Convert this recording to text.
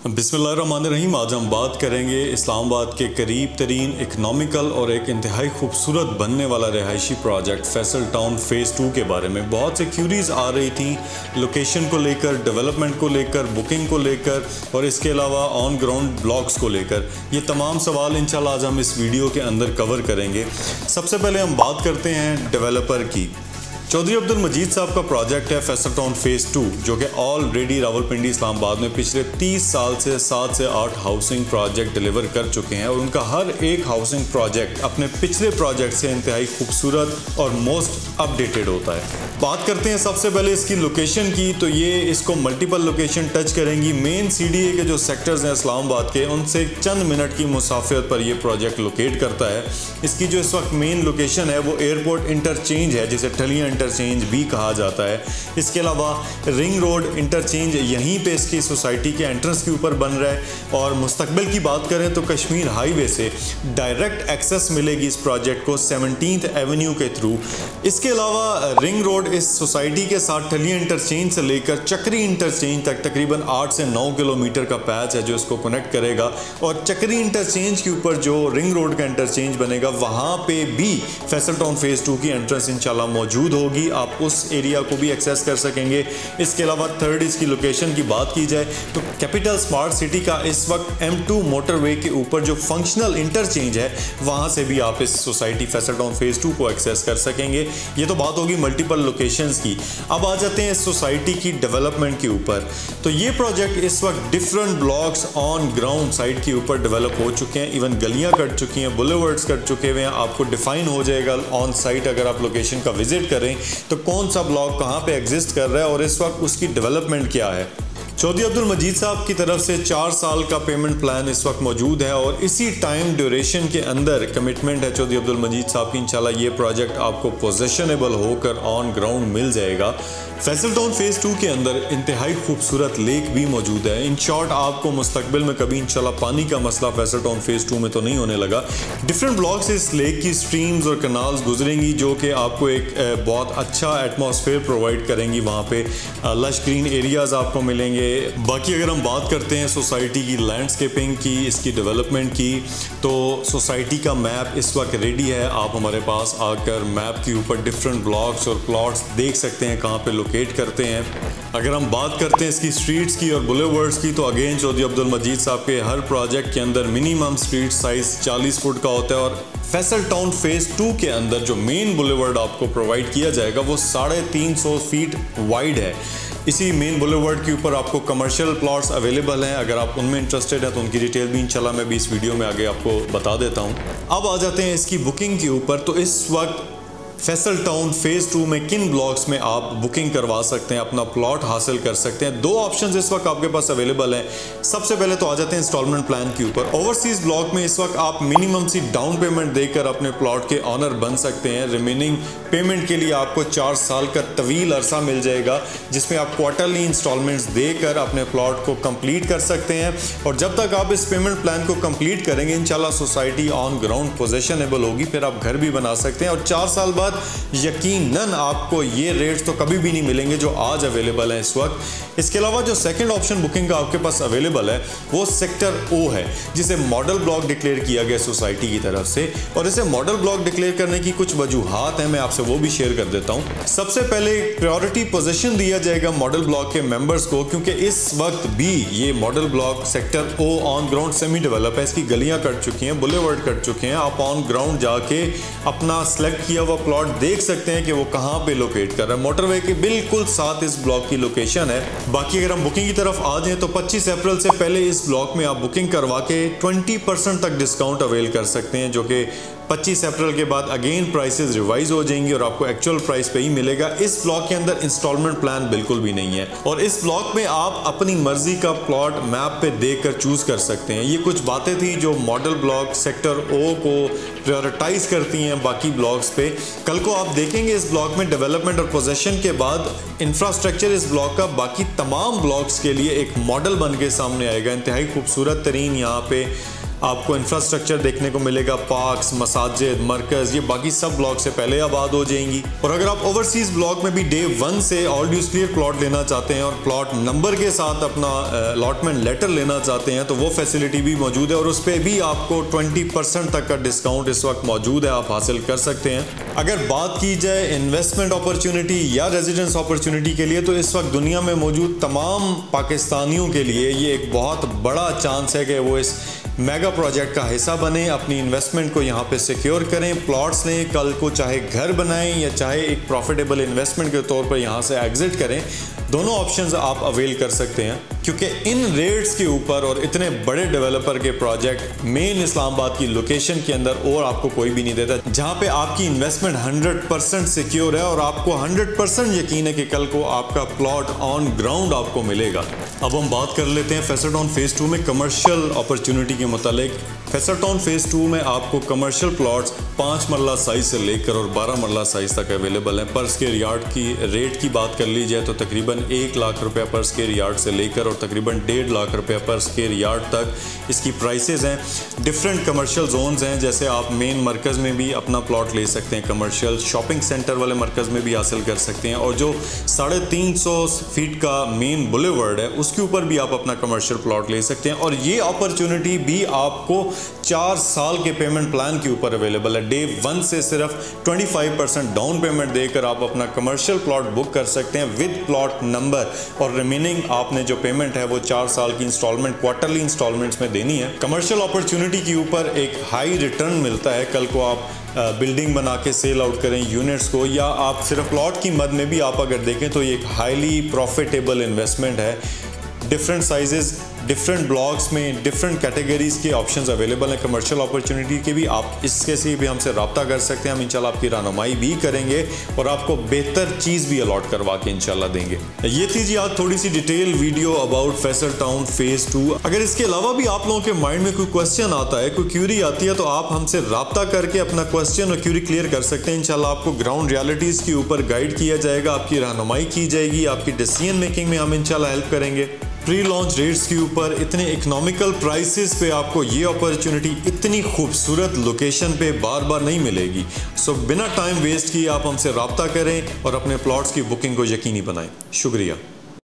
बिस्मिल्लाहिर्रहमानिर्रहीम। आज हम बात करेंगे इस्लामाबाद के करीब तरीन इकनॉमिकल और एक इंतहाई खूबसूरत बनने वाला रिहायशी प्रोजेक्ट फैसल टाउन फ़ेज़ 2 के बारे में। बहुत से क्यूरीज आ रही थी लोकेशन को लेकर, डेवलपमेंट को लेकर, बुकिंग को लेकर और इसके अलावा ऑन ग्राउंड ब्लॉक्स को लेकर। ये तमाम सवाल इंशाल्लाह आज हम इस वीडियो के अंदर कवर करेंगे। सबसे पहले हम बात करते हैं डेवलपर की। चौधरी अब्दुल मजीद साहब का प्रोजेक्ट है फैसल टाउन फ़ेज़ 2, जो कि ऑलरेडी रावलपिंडी इस्लामाबाद में पिछले 30 साल से 7 से 8 हाउसिंग प्रोजेक्ट डिलीवर कर चुके हैं और उनका हर एक हाउसिंग प्रोजेक्ट अपने पिछले प्रोजेक्ट से इंतहाई खूबसूरत और मोस्ट अपडेटेड होता है। बात करते हैं सबसे पहले इसकी लोकेशन की, तो ये इसको मल्टीपल लोकेशन टच करेंगी। मेन CDA के जो सेक्टर्स हैं इस्लामाबाद के, उनसे चंद मिनट की मुसाफियत पर यह प्रोजेक्ट लोकेट करता है। इसकी जो इस वक्त मेन लोकेशन है वो एयरपोर्ट इंटरचेंज है, जिसे ठलिया इंटरचेंज भी कहा जाता है। इसके अलावा रिंग रोड इंटरचेंज यहीं पे इसकी सोसाइटी के एंट्रेंस के ऊपर बन रहा है। और मुस्तकबिल की बात करें तो कश्मीर हाईवे से डायरेक्ट एक्सेस मिलेगी इस प्रोजेक्ट को 17th एवेन्यू के थ्रू। इसके अलावा रिंग रोड इस सोसाइटी के साथ ठलिया इंटरचेंज से लेकर चक्री इंटरचेंज तक तकरीबन 8 से 9 किलोमीटर का पैच है जो इसको कनेक्ट करेगा। और चक्री इंटरचेंज के ऊपर जो रिंग रोड का इंटरचेंज बनेगा, वहाँ पे भी फैसल टाउन फ़ेज़ 2 की एंट्रेंस इंशाल्लाह मौजूद होगी। आप उस एरिया को भी एक्सेस कर सकेंगे। इसके अलावा थर्ड, इसकी लोकेशन की बात की जाए तो कैपिटल स्मार्ट सिटी का इस वक्त M2 मोटरवे के ऊपर जो फंक्शनल इंटरचेंज है, वहाँ से भी आप इस सोसाइटी फैसल टाउन फ़ेज़ 2 को एक्सेस कर सकेंगे। ये तो बात होगी मल्टीपल लोकेशंस की। अब आ जाते हैं इस सोसाइटी की डेवलपमेंट के ऊपर। तो ये प्रोजेक्ट इस वक्त different blocks on ground side के ऊपर डेवलप हो चुके हैं। इवन गलियां कट चुकी हैं, बुलेवर्ड्स कट चुके हुए हैं। आपको डिफाइन हो जाएगा ऑन साइट अगर आप लोकेशन का विजिट करें तो कौन सा ब्लॉक कहाँ पे एग्जिस्ट कर रहा है और इस वक्त उसकी डेवलपमेंट क्या है। चौधरी अब्दुल मजीद साहब की तरफ से 4 साल का पेमेंट प्लान इस वक्त मौजूद है और इसी टाइम ड्यूरेशन के अंदर कमिटमेंट है चौधरी अब्दुल मजीद साहब की। इंशाल्लाह ये प्रोजेक्ट आपको पोजेशनेबल होकर ऑन ग्राउंड मिल जाएगा। फैसल टाउन फ़ेज़ 2 के अंदर इंतहाई खूबसूरत लेक भी मौजूद है। इन शॉर्ट आपको मुस्तकबिल में कभी इंशाल्लाह पानी का मसला फैसल टाउन फ़ेज़ 2 में तो नहीं होने लगा। डिफरेंट ब्लॉक से इस लेक की स्ट्रीम्स और कनाल्स गुजरेंगी जो कि आपको एक बहुत अच्छा एटमॉस्फेयर प्रोवाइड करेंगी। वहाँ पे लश ग्रीन एरियाज़ आपको मिलेंगे। बाकी अगर हम बात करते हैं सोसाइटी की लैंडस्केपिंग की, इसकी डेवलपमेंट की, तो सोसाइटी का मैप इस वक्त रेडी है। आप हमारे पास आकर मैप के ऊपर डिफरेंट ब्लॉक्स और प्लॉट्स देख सकते हैं कहाँ पे लोकेट करते हैं। अगर हम बात करते हैं इसकी स्ट्रीट्स की और बुलेवर्ड्स की, तो अगेन चौधरी अब्दुल मजीद साहब के हर प्रोजेक्ट के अंदर मिनिमम स्ट्रीट साइज 40 फुट का होता है। और फैसल टाउन फ़ेज़ 2 के अंदर जो मेन बुलेवर्ड आपको प्रोवाइड किया जाएगा वो 350 फीट वाइड है। इसी मेन बुलेवर्ड के ऊपर आपको कमर्शियल प्लॉट्स अवेलेबल हैं। अगर आप उनमें इंटरेस्टेड हैं तो उनकी डिटेल भी इंशाल्लाह मैं भी इस वीडियो में आगे आपको बता देता हूं। अब आ जाते हैं इसकी बुकिंग के ऊपर। तो इस वक्त फैसल टाउन फ़ेज़ 2 में किन ब्लॉक्स में आप बुकिंग करवा सकते हैं, अपना प्लॉट हासिल कर सकते हैं। 2 ऑप्शंस इस वक्त आपके पास अवेलेबल हैं। सबसे पहले तो आ जाते हैं इंस्टॉलमेंट प्लान के ऊपर। ओवरसीज़ ब्लॉक में इस वक्त आप मिनिमम सी डाउन पेमेंट देकर अपने प्लॉट के ऑनर बन सकते हैं। रिमेनिंग पेमेंट के लिए आपको 4 साल का तवील अरसा मिल जाएगा, जिसमें आप क्वार्टरली इंस्टॉलमेंट्स देकर अपने प्लॉट को कंप्लीट कर सकते हैं। और जब तक आप इस पेमेंट प्लान को कंप्लीट करेंगे, इंशाल्लाह सोसाइटी ऑन ग्राउंड पोजेशनेबल होगी। फिर आप घर भी बना सकते हैं और 4 साल बाद यकीनन आपको ये रेट्स तो कभी भी नहीं मिलेंगे जो आज अवेलेबल है इस वक्त। इसके अलावा जो सेकंड ऑप्शन बुकिंग का आपके पास अवेलेबल है वो सेक्टर O है, जिसे मॉडल ब्लॉक डिक्लेयर किया गया सोसाइटी की तरफ से। और इसे मॉडल ब्लॉक डिक्लेयर करने की कुछ वजूहात हैं, मैं आपसे वो भी शेयर कर देता हूं। सबसे पहले प्रायोरिटी पोजीशन दिया जाएगा मॉडल ब्लॉक के मेंबर्स को, क्योंकि इस वक्त भी ये model block sector O on ground semi develop है। इसकी गलियां कट चुकी हैं, बुलेवर्ड कट चुके हैं। आप ऑन ग्राउंड जाके अपना सेलेक्ट किया हुआ प्लॉट देख सकते हैं कि वो कहां पे लोकेट कर रहा है। मोटरवे के बिल्कुल साथ इस ब्लॉक की लोकेशन है। बाकी अगर हम बुकिंग की तरफ आ जाएं तो 25 अप्रैल से पहले इस ब्लॉक में आप बुकिंग करवा के 20% तक डिस्काउंट अवेल कर सकते हैं, जो कि 25 अप्रैल के बाद अगेन प्राइसेस रिवाइज हो जाएंगी और आपको एक्चुअल प्राइस पे ही मिलेगा। इस ब्लॉक के अंदर इंस्टॉलमेंट प्लान बिल्कुल भी नहीं है और इस ब्लॉक में आप अपनी मर्जी का प्लॉट मैप पे देखकर चूज कर सकते हैं। ये कुछ बातें थी जो मॉडल ब्लॉक सेक्टर O को प्रायोरिटाइज करती हैं बाकी ब्लॉक्स पे। कल को आप देखेंगे इस ब्लॉक में डेवलपमेंट और पोजेशन के बाद इंफ्रास्ट्रक्चर इस ब्लॉक का बाकी तमाम ब्लॉक्स के लिए एक मॉडल बन के सामने आएगा। इंतहाई खूबसूरत तरीन यहाँ पे आपको इंफ्रास्ट्रक्चर देखने को मिलेगा, पार्क्स, मसाजिद, मरकज़, ये बाकी सब ब्लॉक से पहले आबाद हो जाएंगी। और अगर आप ओवरसीज़ ब्लॉक में भी डे 1 से ऑल ड्यूज क्लियर प्लॉट लेना चाहते हैं और प्लॉट नंबर के साथ अपना अलॉटमेंट लेटर लेना चाहते हैं तो वो फैसिलिटी भी मौजूद है और उस पर भी आपको 20% तक का डिस्काउंट इस वक्त मौजूद है, आप हासिल कर सकते हैं। अगर बात की जाए इन्वेस्टमेंट अपॉर्चुनिटी या रेजिडेंस अपॉर्चुनिटी के लिए, तो इस वक्त दुनिया में मौजूद तमाम पाकिस्तानियों के लिए ये एक बहुत बड़ा चांस है कि वो इस मेगा प्रोजेक्ट का हिस्सा बने, अपनी इन्वेस्टमेंट को यहाँ पे सिक्योर करें, प्लॉट्स लें, कल को चाहे घर बनाएं या चाहे एक प्रॉफिटेबल इन्वेस्टमेंट के तौर पर यहाँ से एग्जिट करें, दोनों ऑप्शंस आप अवेल कर सकते हैं। क्योंकि इन रेट्स के ऊपर और इतने बड़े डेवलपर के प्रोजेक्ट मेन इस्लामाबाद की लोकेशन के अंदर और आपको कोई भी नहीं देता, जहाँ पे आपकी इन्वेस्टमेंट 100% सिक्योर है और आपको 100% यकीन है कि कल को आपका प्लॉट ऑन ग्राउंड आपको मिलेगा। अब हम बात कर लेते हैं फैसल टाउन फेज़ 2 में कमर्शियल अपॉर्चुनिटी के मुतालिक। फैसल टाउन फेज़ 2 में आपको कमर्शियल प्लॉट्स 5 मरला साइज से लेकर और 12 मरला साइज तक अवेलेबल हैं। पर स्क्वायर यार्ड की रेट की बात कर ली जाए तो तकरीबन 1 लाख रुपया पर स्क्वायर यार्ड से लेकर और तकरीबन 1.5 लाख रुपया पर स्क्वायर यार्ड तक इसकी प्राइसेस हैं। डिफरेंट कमर्शियल जोन्स हैं, जैसे आप मेन मरकज़ में भी अपना प्लॉट ले सकते हैं, कमर्शियल शॉपिंग सेंटर वाले मरकज़ में भी हासिल कर सकते हैं, और जो 350 फीट का मेन बुलेवर्ड है उसके ऊपर भी आप अपना कमर्शियल प्लॉट ले सकते हैं। और ये अपॉर्चुनिटी भी आपको 4 साल के पेमेंट प्लान के ऊपर अवेलेबल है। डे 1 से सिर्फ 25% डाउन पेमेंट देकर आप अपना कमर्शियल प्लॉट बुक कर सकते हैं विद प्लॉट नंबर, और रिमेनिंग आपने जो पेमेंट है वो 4 साल की इंस्टॉलमेंट, क्वार्टरली इंस्टॉलमेंट्स में देनी है। कमर्शियल अपॉर्चुनिटी के ऊपर एक हाई रिटर्न मिलता है। कल को आप बिल्डिंग बना के सेल आउट करें यूनिट्स को, या आप सिर्फ प्लॉट की मद में भी आप अगर देखें तो ये एक हाईली प्रॉफिटेबल इन्वेस्टमेंट है। डिफरेंट साइजेस, डिफरेंट ब्लॉक्स में डिफरेंट कैटेगरीज के ऑप्शंस अवेलेबल हैं कमर्शियल अपॉर्चुनिटी के भी। आप इसके से भी हमसे रब्ता कर सकते हैं, हम इंशाल्लाह आपकी रहनुमाई भी करेंगे और आपको बेहतर चीज़ भी अलॉट करवा के इंशाल्लाह देंगे। ये थी जी आज थोड़ी सी detail video about Faisal town phase 2। अगर इसके अलावा भी आप लोगों के माइंड में कोई क्वेश्चन आता है, कोई क्यूरी आती है, तो आप हमसे रब्ता करके अपना क्वेश्चन और क्यूरी क्लियर कर सकते हैं। इंशाल्लाह आपको ग्राउंड रियलिटीज़ के ऊपर गाइड किया जाएगा, आपकी रहनुमाई की जाएगी, आपकी डिसीजन मेकिंग में हम इंशाल्लाह हेल्प करेंगे। प्री लॉन्च रेट्स के ऊपर इतने इकोनॉमिकल प्राइसेस पे आपको ये अपॉर्चुनिटी इतनी खूबसूरत लोकेशन पे बार बार नहीं मिलेगी। सो बिना टाइम वेस्ट किए आप हमसे रब्ता करें और अपने प्लॉट्स की बुकिंग को यकीनी बनाएं। शुक्रिया।